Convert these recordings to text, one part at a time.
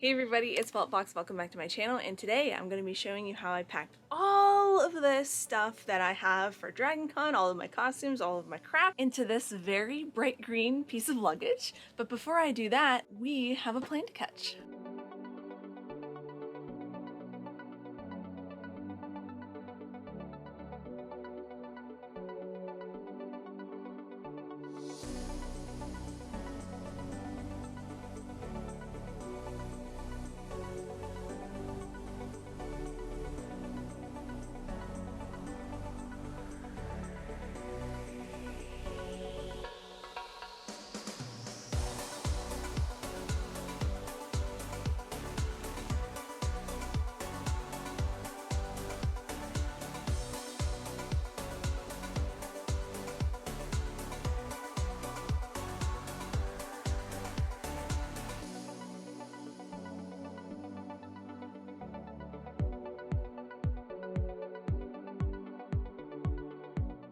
Hey everybody, it's Box. Welcome back to my channel, and today I'm going to be showing you how I packed all of this stuff that I have for DragonCon, all of my costumes, all of my crap, into this very bright green piece of luggage. But before I do that, we have a plane to catch.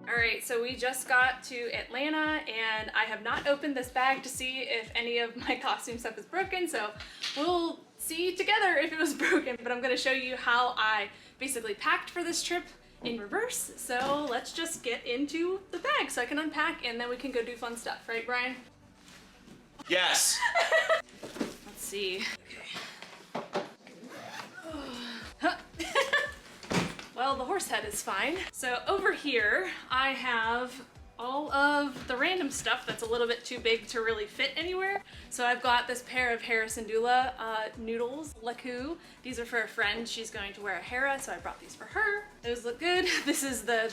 Alright, so we just got to Atlanta and I have not opened this bag to see if any of my costume stuff is broken, so we'll see together if it was broken, but I'm going to show you how I basically packed for this trip in reverse. So let's just get into the bag so I can unpack and then we can go do fun stuff, right Brian? Yes! Let's see. Well, the horse head is fine. So over here, I have all of the random stuff that's a little bit too big to really fit anywhere. So I've got this pair of Hera Syndulla noodles, Laku. These are for a friend. She's going to wear a Hera, so I brought these for her. Those look good. This is the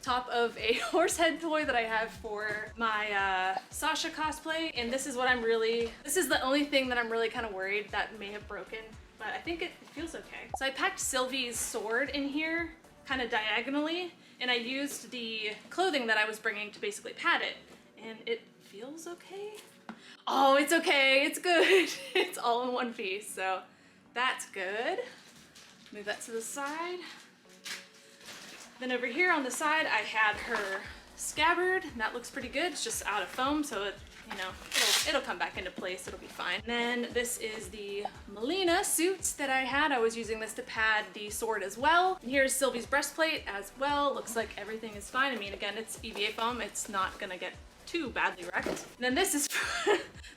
top of a horse head toy that I have for my Sasha cosplay, and this is what this is the only thing that I'm really kind of worried that may have broken, but I think it feels okay. So I packed Sylvie's sword in here kind of diagonally, and I used the clothing that I was bringing to basically pad it, and it feels okay. Oh, it's okay, it's good. It's all in one piece, so that's good. Move that to the side. Then over here on the side, I had her scabbard, and that looks pretty good. It's just out of foam, so it, you know, it'll come back into place, it'll be fine. Then this is the Melina suit that I had. I was using this to pad the sword as well. And here's Sylvie's breastplate as well. Looks like everything is fine. I mean, again, it's EVA foam. It's not gonna get too badly wrecked. And then this is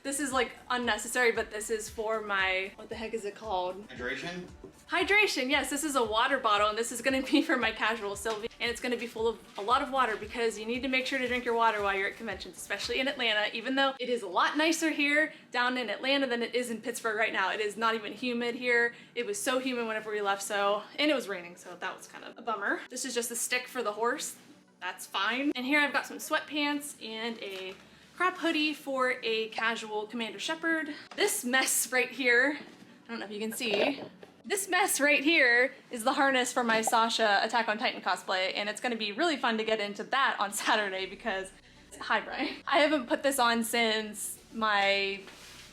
this is like unnecessary, but this is for my, what the heck is it called? Hydration? Hydration, yes, this is a water bottle, and this is gonna be for my casual Sylvie, and it's gonna be full of a lot of water because you need to make sure to drink your water while you're at conventions, especially in Atlanta. Even though it is a lot nicer here down in Atlanta than it is in Pittsburgh right now. It is not even humid here. It was so humid whenever we left, and it was raining, so that was kind of a bummer. This is just a stick for the horse. That's fine. And here I've got some sweatpants and a crop hoodie for a casual Commander Shepherd. This mess right here, I don't know if you can see, this mess right here is the harness for my Sasha Attack on Titan cosplay, and it's gonna be really fun to get into that on Saturday because, hi Brian. I haven't put this on since my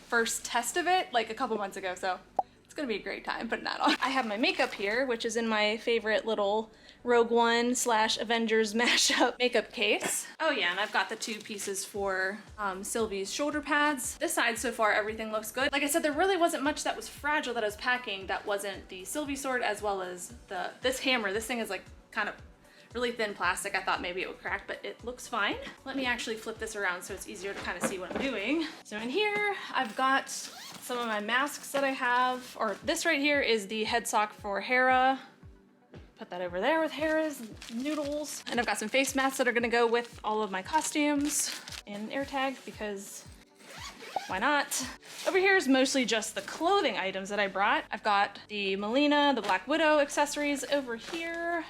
first test of it, like a couple months ago, so it's gonna be a great time putting that on. I have my makeup here, which is in my favorite little Rogue One / Avengers mashup makeup case. Oh yeah, and I've got the two pieces for Sylvie's shoulder pads. This side so far, everything looks good. Like I said, there really wasn't much that was fragile that I was packing that wasn't the Sylvie sword as well as this hammer. This thing is like kind of really thin plastic. I thought maybe it would crack, but it looks fine. Let me actually flip this around so it's easier to kind of see what I'm doing. So in here, I've got some of my masks that I have, or this right here is the head sock for Hera. Put that over there with Hera's noodles. And I've got some face masks that are gonna go with all of my costumes and air tag because why not? Over here is mostly just the clothing items that I brought. I've got the Melina, the Black Widow accessories over here.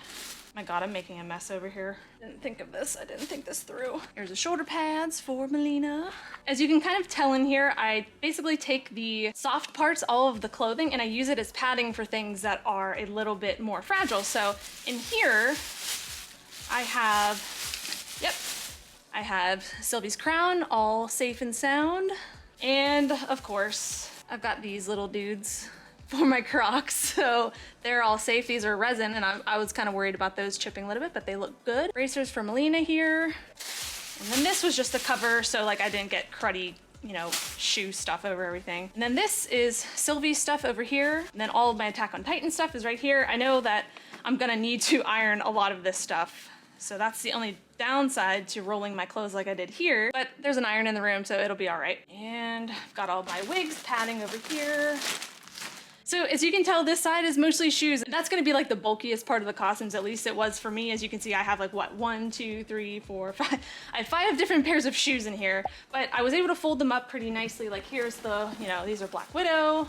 My God, I'm making a mess over here. Didn't think of this, I didn't think this through. Here's the shoulder pads for Melina. As you can kind of tell in here, I basically take the soft parts, all of the clothing, and I use it as padding for things that are a little bit more fragile. So in here, I have Sylvie's crown, all safe and sound. And of course, I've got these little dudes for my Crocs, so they're all safe. These are resin, and I was kind of worried about those chipping a little bit, but they look good. Bracers for Melina here. And then this was just a cover so like I didn't get cruddy you know, shoe stuff over everything. And then this is Sylvie's stuff over here. And then all of my Attack on Titan stuff is right here. I know that I'm gonna need to iron a lot of this stuff. So that's the only downside to rolling my clothes like I did here, but there's an iron in the room, so it'll be all right. And I've got all my wigs, padding over here. So as you can tell, this side is mostly shoes. That's gonna be like the bulkiest part of the costumes, at least it was for me. As you can see, I have like what, 1, 2, 3, 4, 5. I have 5 different pairs of shoes in here, but I was able to fold them up pretty nicely. Like here's the, you know, these are Black Widow.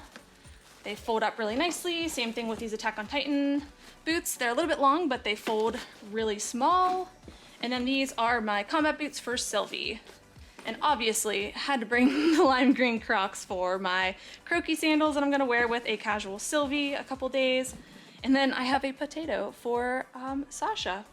They fold up really nicely. Same thing with these Attack on Titan boots. They're a little bit long, but they fold really small. And then these are my combat boots for Sylvie. And obviously had to bring the lime green Crocs for my croaky sandals that I'm gonna wear with a casual Sylvie a couple days. And then I have a potato for Sasha.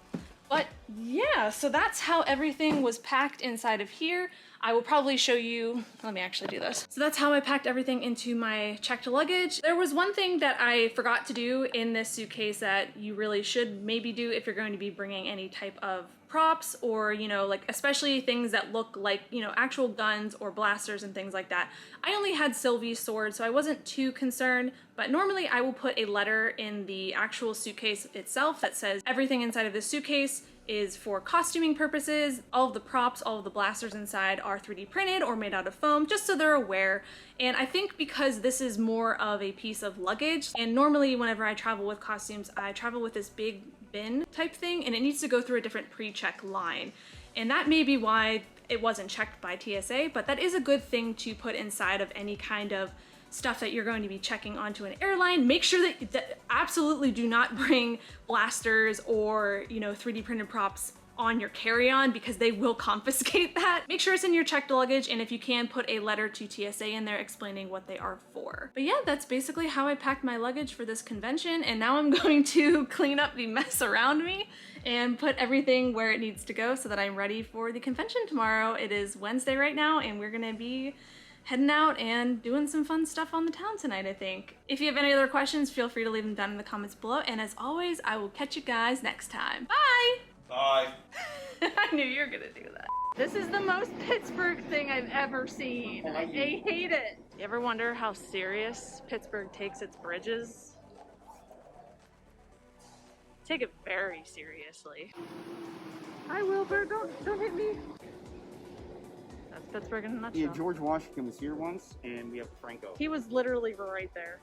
But yeah, so that's how everything was packed inside of here. I will probably show you, let me actually do this. So that's how I packed everything into my checked luggage. There was one thing that I forgot to do in this suitcase that you really should maybe do if you're going to be bringing any type of props, or, you know, like especially things that look like, you know, actual guns or blasters and things like that. I only had Sylvie's sword, so I wasn't too concerned, but normally I will put a letter in the actual suitcase itself that says everything inside of this suitcase is for costuming purposes. All of the props, all of the blasters inside are 3D printed or made out of foam, just so they're aware. And I think because this is more of a piece of luggage, and normally whenever I travel with costumes, I travel with this big bin type thing, and it needs to go through a different pre-check line. And that may be why it wasn't checked by TSA, but that is a good thing to put inside of any kind of stuff that you're going to be checking onto an airline. Make sure that absolutely do not bring blasters or, you know, 3D printed props on your carry-on, because they will confiscate that. Make sure it's in your checked luggage, and if you can, put a letter to TSA in there explaining what they are for. But yeah, that's basically how I packed my luggage for this convention, and now I'm going to clean up the mess around me and put everything where it needs to go so that I'm ready for the convention tomorrow. It is Wednesday right now, and we're gonna be heading out and doing some fun stuff on the town tonight, I think. If you have any other questions, feel free to leave them down in the comments below, and as always, I will catch you guys next time. Bye! Bye. I knew you were gonna do that. This is the most Pittsburgh thing I've ever seen. I hate it. You ever wonder how serious Pittsburgh takes its bridges? Take it very seriously. Hi Wilbur, don't hit me. That's Pittsburgh in a nutshell. Yeah, George Washington was here once, and we have Franco. He was literally right there.